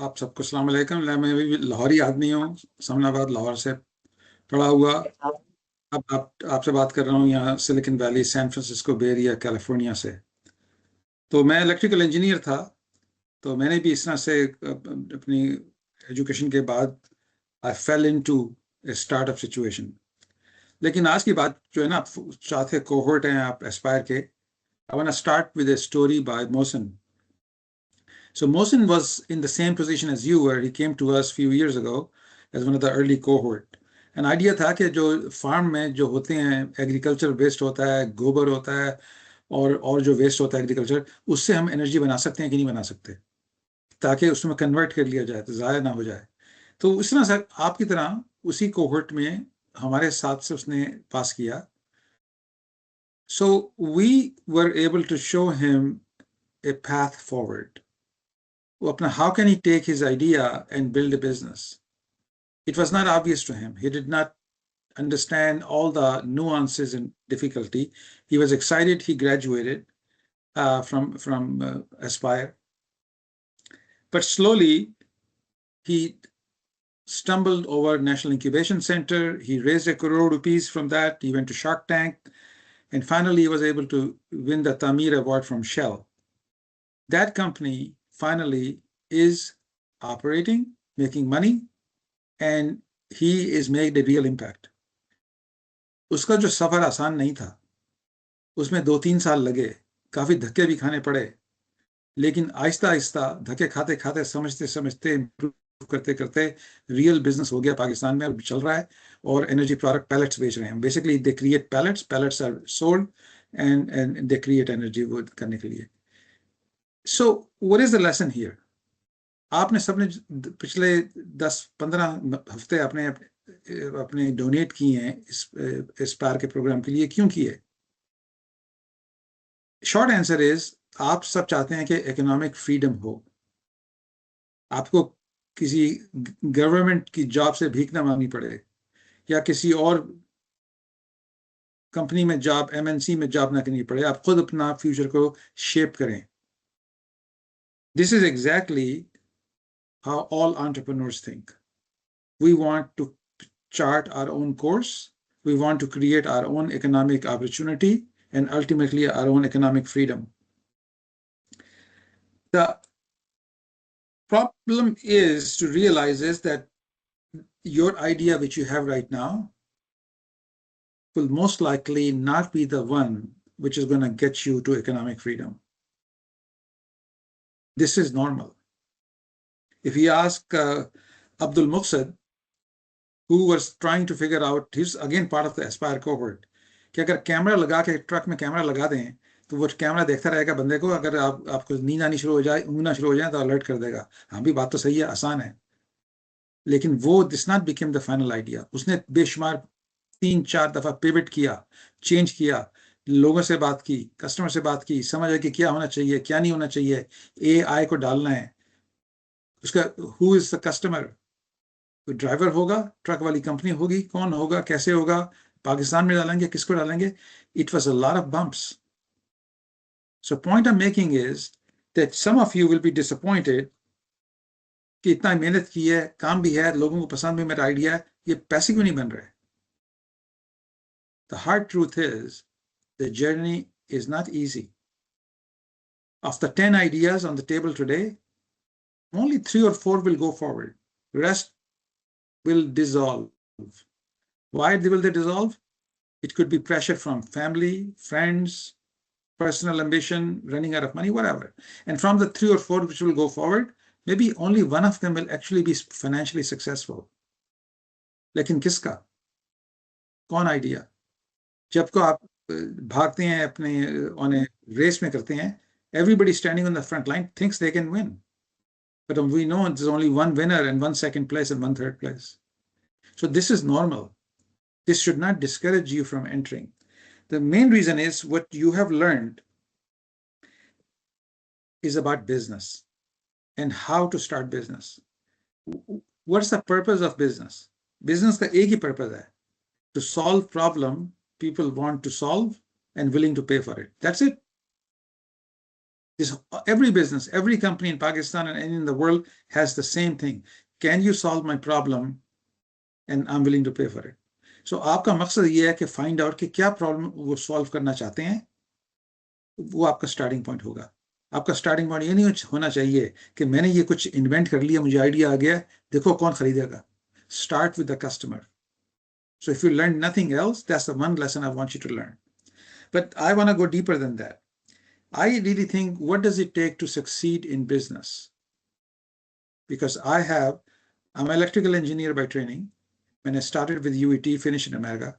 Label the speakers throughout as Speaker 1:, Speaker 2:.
Speaker 1: आप सबको अस्सलाम वालेकुम। मैं भी लाहौरी आदमी हूँ, इस्लामाबाद लाहौर से पढ़ा हुआ। अब आपसे बात कर रहा हूँ यहाँ सिलिकॉन वैली, सैन फ्रांसिस्को बे एरिया, कैलिफोर्निया से। तो मैं इलेक्ट्रिकल इंजीनियर था। तो मैंने भी इस तरह से अपनी एजुकेशन के बाद I fell into a startup situation. लेकिन आज की बात जो है ना, आप चाहते कोहोर्ट हैं आप एस्पायर के। I want to start with a story by Mohsin. So Mohsin was in the same position as you were. He came to us a few years ago as one of the early cohort. An idea था कि जो farm में जो होते हैं agriculture waste होता है, गोबर होता है और जो वेस्ट होता है एग्रीकल्चर, उससे हम एनर्जी बना सकते हैं कि नहीं बना सकते, ताकि उसमें कन्वर्ट कर लिया जाए तो ज़ाया ना हो जाए। तो उस तरह से आपकी तरह उसी कोहर्ट में हमारे साथ से उसने पास किया. So we were able to show him a path forward. How can he take his idea and build a business? It was not obvious to him. He did not understand all the nuances and difficulty. He was excited. He graduated from Aspire. But slowly, he stumbled over National Incubation Center. He raised ₹1 crore from that. He went to Shark Tank. And finally, he was able to win the Tamir Award from Shell. That company finally is operating, making money, and he is made a real impact. उसका जो सफर आसान नहीं था, उसमें 2-3 साल लगे, काफी धक्के भी खाने पड़े, लेकिन आहिस्ता आहिस्ता धक्के खाते खाते समझते समझते इम्प्रूव करते करते रियल बिजनेस हो गया पाकिस्तान में, और चल रहा है. और एनर्जी प्रोडक्ट पैलेट्स बेच रहे हैं. Basically they create pellets are sold and they create energy वो करने के लिए. So what is the lesson here? आपने सबने पिछले 10-15 हफ्ते अपने डोनेट किए हैं इस पार के प्रोग्राम के लिए. क्यों किए? शॉर्ट आंसर इज, आप सब चाहते हैं कि इकोनॉमिक फ्रीडम हो. आपको किसी गवर्नमेंट की जॉब से भीख ना मांगनी पड़े, या किसी और कंपनी में जॉब, एमएनसी में जॉब ना करनी पड़े. आप खुद अपना फ्यूचर को शेप करें. This is exactly how all entrepreneurs think. We want to chart our own course. We want to create our own economic opportunity and ultimately our own economic freedom. The problem is to realize is that your idea which you have right now will most likely not be the one which is going to get you to economic freedom. This is normal. If you ask Abdul Muqsid, who was trying to figure out, he's again part of the Aspire cohort, कि अगर camera लगा के truck में camera लगा दें तो वो camera देखता रहेगा बंदे को. अगर आपको नींद आनी शुरू हो जाए, ऊँघना शुरू हो जाए, तो अलर्ट कर देगा. हाँ भी बात तो सही है, आसान है, लेकिन वो this not became the final idea. उसने बेशुमार 3-4 दफा पिवट किया, चेंज किया, लोगों से बात की, कस्टमर से बात की, समझ आया कि क्या होना चाहिए, क्या नहीं होना चाहिए, AI को डालना है. उसका who is the customer? Driver होगा, ट्रक वाली कंपनी होगी, कौन होगा, कैसे होगा, पाकिस्तान में डालेंगे, किसको डालेंगे? It was a lot of bumps. So point I am making is that some of you will be disappointed कि इतना मेहनत की है, काम भी है, लोगों को पसंद भी मेरा आइडिया है, ये पैसे क्यों नहीं बन रहे? The hard truth is the journey is not easy. Of the 10 ideas on the table today, only 3 or 4 will go forward. Rest will dissolve. Why will they dissolve? It could be pressure from family, friends, personal ambition, running out of money, whatever. And from the 3 or 4 which will go forward, maybe only one of them will actually be financially successful. लेकिन किसका? कौन idea? जब को आप भागते हैं अपने on a race में करते हैं, everybody standing on the front line thinks they can win. But we know there's only one winner and 1 second place and 1 third place. So this is normal. This should not discourage you from entering. The main reason is what you have learned is about business and how to start business. What's the purpose of business? Business का एक ही purpose है, to solve problem people want to solve and willing to pay for it. That's it. Every business, every company in Pakistan and in the world has the same thing. Can you solve my problem? And I'm willing to pay for it. So आपका मकसद ये है कि find out कि क्या problem वो solve करना चाहते हैं, वो आपका starting point होगा. आपका starting point ये नहीं होना चाहिए कि मैंने ये कुछ invent कर लिया, मुझे idea आ गया, देखो कौन खरीदेगा. Start with the customer. So if you learn nothing else, that's the one lesson I want you to learn. But I want to go deeper than that. I really think, what does it take to succeed in business? Because I'm an electrical engineer by training. When I started with UET, finished in America.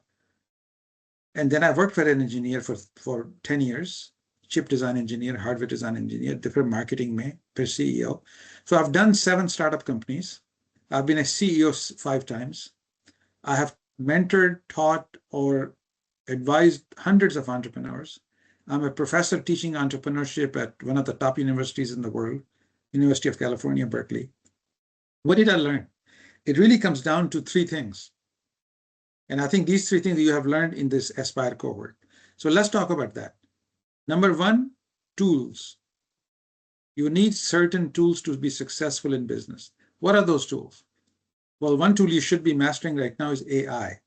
Speaker 1: And then I worked for an engineer for 10 years, chip design engineer, hardware design engineer, different marketing mein, फिर CEO. So I've done 7 startup companies. I've been a CEO 5 times. I have mentored, taught, or advised hundreds of entrepreneurs. I'm a professor teaching entrepreneurship at one of the top universities in the world, University of California, Berkeley. What did I learn? It really comes down to 3 things. And I think these 3 things you have learned in this Aspire cohort. So let's talk about that. Number 1, tools. You need certain tools to be successful in business. What are those tools? Well, one tool you should be mastering right now is AI,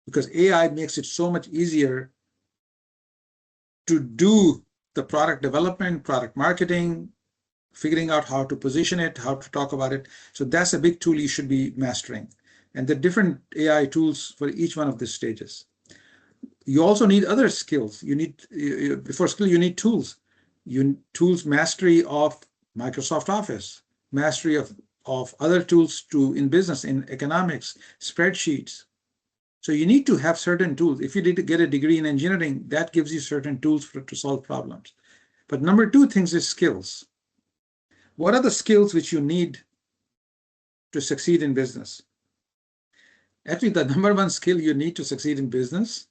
Speaker 1: because AI makes it so much easier to do the product development, product marketing, figuring out how to position it, how to talk about it. So that's a big tool you should be mastering. And the different AI tools for each one of these stages. You also need other skills. Before skill, you need tools. Tools mastery of Microsoft Office, mastery of other tools in business, in economics, spreadsheets. So you need to have certain tools. If you did get a degree in engineering, that gives you certain tools to solve problems. But number 2 things is skills. What are the skills which you need to succeed in business? Actually, the number 1 skill you need to succeed in business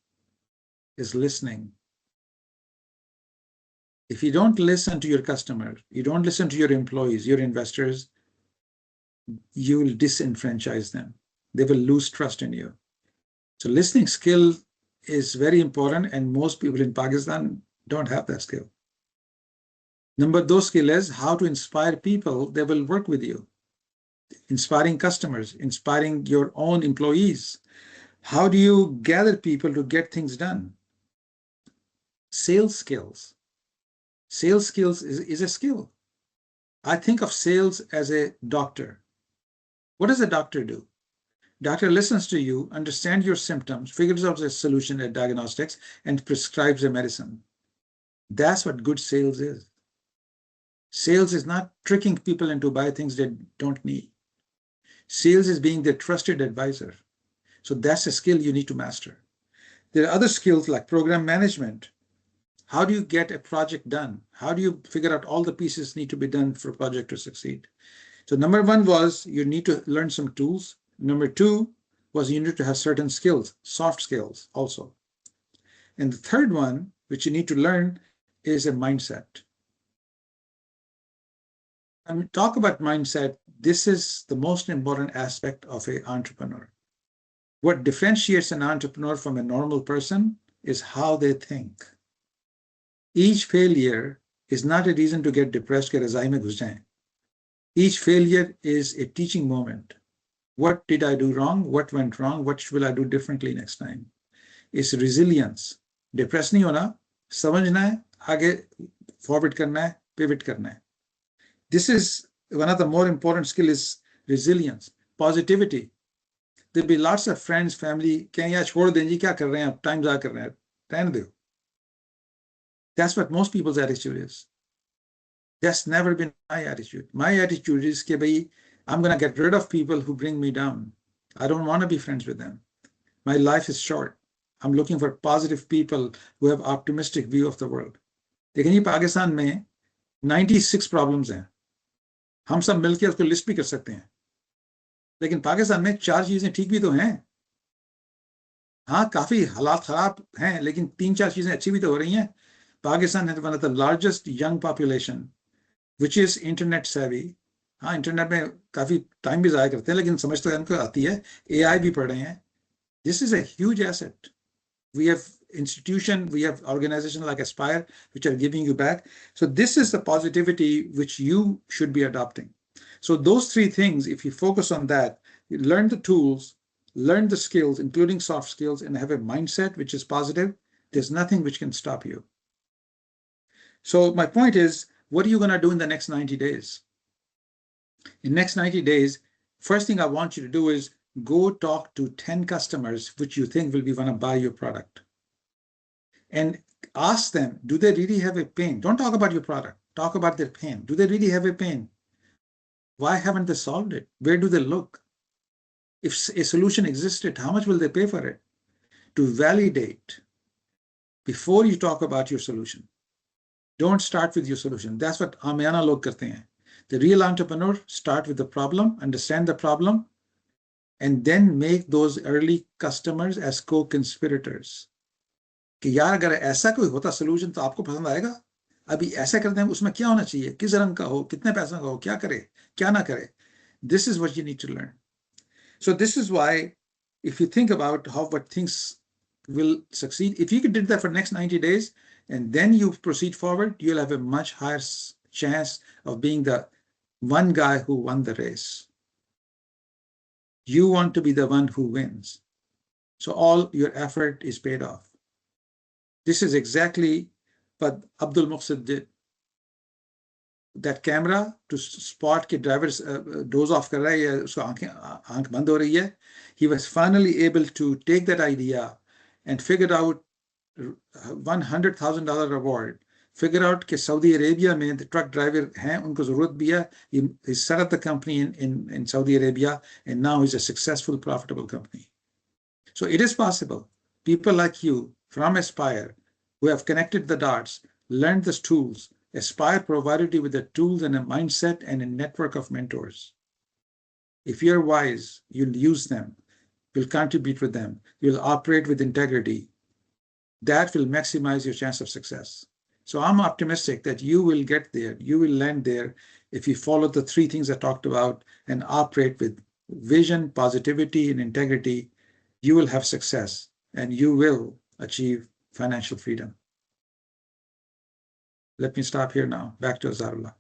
Speaker 1: is listening. If you don't listen to your customer, you don't listen to your employees, your investors, you will disenfranchise them. They will lose trust in you. So listening skill is very important, and most people in Pakistan don't have that skill. Number 2 skill is how to inspire people that will work with you. Inspiring customers, inspiring your own employees. How do you gather people to get things done? Sales skills. Sales skills is a skill. I think of sales as a doctor. What does a doctor do? Doctor listens to you, understands your symptoms, figures out a solution at diagnostics, and prescribes a medicine. That's what good sales is. Sales is not tricking people into buy things they don't need. Sales is being their trusted advisor. So that's a skill you need to master. There are other skills like program management. How do you get a project done? How do you figure out all the pieces need to be done for a project to succeed? So number 1 was you need to learn some tools. Number 2 was you need to have certain skills, soft skills also. And the third one, which you need to learn, is a mindset. And talk about mindset. This is the most important aspect of an entrepreneur. What differentiates an entrepreneur from a normal person is how they think. Each failure is not a reason to get depressed कि रज़ाई में घुस जाएं. Each failure is a teaching moment. What did I do wrong? What went wrong? What will I do differently next time? It's resilience. Depressed नहीं होना, समझना है, आगे forward करना है, pivot करना है. This is one of the more important skills is resilience, positivity. There'll be lots of friends, family, कहें यार छोड़ दें जी क्या कर रहे हैं आप, time ज़ाया कर रहे हैं, रहने दो. That's what most people's attitude is. That's never been my attitude. My attitude is कि भाई, I'm going to get rid of people who bring me down. I don't want to be friends with them. My life is short. I'm looking for positive people who have optimistic view of the world. लेकिन ये पाकिस्तान में 96 problems हैं. हम सब मिलकर उसको list भी कर सकते हैं. लेकिन पाकिस्तान में 4 चीजें ठीक भी तो हैं. हाँ, काफी हालात खराब हैं, लेकिन 3-4 चीजें अच्छी भी तो हो रही हैं. Pakistan has one of the largest young population, which is internet savvy. हाँ, इंटरनेट में काफी टाइम भी ज़ाया करते हैं, लेकिन समझ तो इनको आती है. AI भी पढ़ रहे हैं. This is a huge asset. We have institution, we have organizations like Aspire, which are giving you back. So this is the positivity which you should be adopting. So those three things, if you focus on that, you learn the tools, learn the skills, including soft skills, and have a mindset which is positive, there's nothing which can stop you. So my point is, what are you going to do in the next 90 days? In next 90 days, first thing I want you to do is go talk to 10 customers which you think will be want to buy your product. And ask them, do they really have a pain? Don't talk about your product. Talk about their pain. Do they really have a pain? Why haven't they solved it? Where do they look? If a solution existed, how much will they pay for it? To validate before you talk about your solution. Don't start with your solution. That's what आमियाना लोग करते हैं. The real entrepreneur start with the problem, understand the problem, and then make those early customers as co-conspirators. कि यार अगर ऐसा कोई होता solution तो आपको पसंद आएगा? अभी ऐसा करते हैं उसमें क्या होना चाहिए? किस रंग का हो? कितने पैसा का हो? क्या करे? क्या ना करे? This is what you need to learn. So this is why, if you think about what things will succeed, if you can do that for the next 90 days, and then you proceed forward, you'll have a much higher chance of being the one guy who won the race. You want to be the one who wins. So all your effort is paid off. This is exactly what Abdul Muqsid did. That camera to spot कि driver doze off कर रहा है या उसको आंख बंद हो रही है. He was finally able to take that idea and figure out $100,000 reward. Figure out कि Saudi Arabia में the truck driver हैं, उनको ज़रूरत भी है. He set up the company in Saudi Arabia, and now he's a successful, profitable company. So it is possible. People like you from Aspire who have connected the dots, learned the tools. Aspire provided you with the tools and a mindset and a network of mentors. If you're wise, you'll use them, you'll contribute with them, you'll operate with integrity. That will maximize your chance of success. So I'm optimistic that you will get there, you will land there if you follow the three things I talked about and operate with vision, positivity, and integrity. You will have success and you will achieve financial freedom. Let me stop here now. Back to Azarullah.